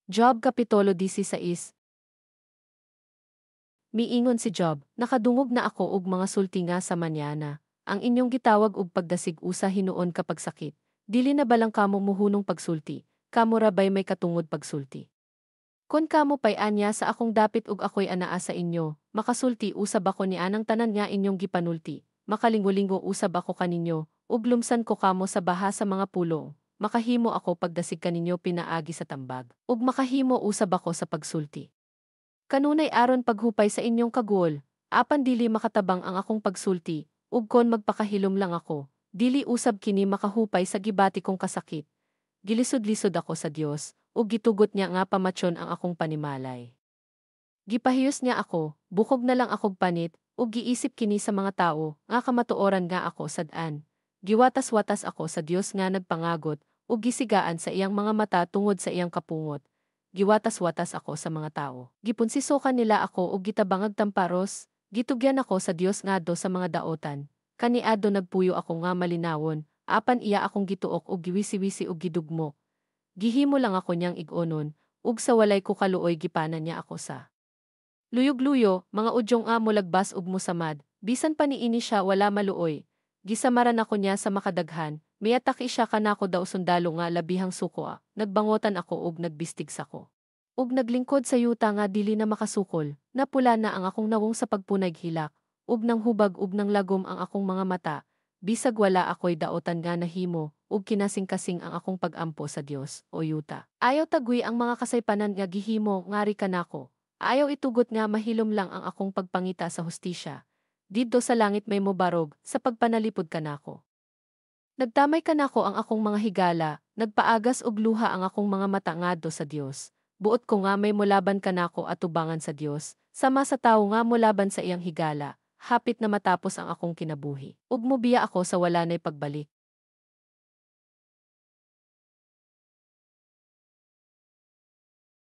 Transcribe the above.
Job Kapitulo 16. Miingon si Job, nakadungog na ako og mga sulti nga sa manyana. Ang inyong gitawag og pagdasig usa hinuon kapag sakit. Dili na balang kamo muhunong pagsulti, kamo rabay may katungod pagsulti. Kon kamo pay anya sa akong dapit ug ako'y anaa sa inyo, makasulti usab ako ni anang tanan nga inyong gipanulti, makalinggo-linggo usab ako kaninyo, ug lumsan ko kamo sa baha sa mga pulong. Makahimo ako pagdasig kaninyo pinaagi sa tambag, ug makahimo usab ako sa pagsulti. Kanunay aron paghupay sa inyong kagul, apan dili makatabang ang akong pagsulti, ug kon magpakahilom lang ako, dili usab kini makahupay sa gibati kong kasakit. Gilisod-lisod ako sa Dios, ug gitugot niya nga pamatyon ang akong panimalay. Gipahiyos niya ako, bukog na lang akog panit, ug giisip kini sa mga tao, nga kamatuoran nga ako sad-an. Giwatas-watas ako sa Dios nga nagpangagot, ug gisigaan sa iyang mga mata tungod sa iyang kapungot. Giwatas-watas ako sa mga tao. Gipunsisokan nila ako ug gitabangag tamparos, gitugyan ako sa Dios ngadto sa mga daotan. Kaniadto nagpuyo ako nga malinawon, apan iya akong gituok ug giwisi-wisi ug gidugmo. Gihimo lang ako niyang ig-onon, ug sa walay ko kaluoy gipanan niya ako sa luyog-luyo, mga udyong mulagbas ug musamad, bisan pa niini siya wala maluoy. Gisamaran ako niya sa makadaghan, miataki siya kanako daw sundalo nga labihang suko. Nagbangotan ako ug nagbistig sako. Ug naglingkod sa yuta nga dili na makasukol, napula na ang akong nawong sa pagpunay hilak, ug nang hubag ug nang lagom ang akong mga mata, bisag wala ako'y daotan nga nahimo, ug kinasing-kasing ang akong pag-ampo sa Dios, o yuta. Ayaw tagwi ang mga kasaypanan nga gihimo ngari kanako. Ayaw itugot nga mahilom lang ang akong pagpangita sa hustisya. Didto sa langit may mobarog, sa pagpanalipod kanako. Nagtamay kanako ang akong mga higala, nagpaagas og luha ang akong mga mata ngadto sa Dios. Buot ko nga may mulaban kanako at tubangan sa Dios, sama sa tawo nga mulaban sa iyang higala, hapit na matapos ang akong kinabuhi. Ug mobiya ako sa wala nay pagbalik.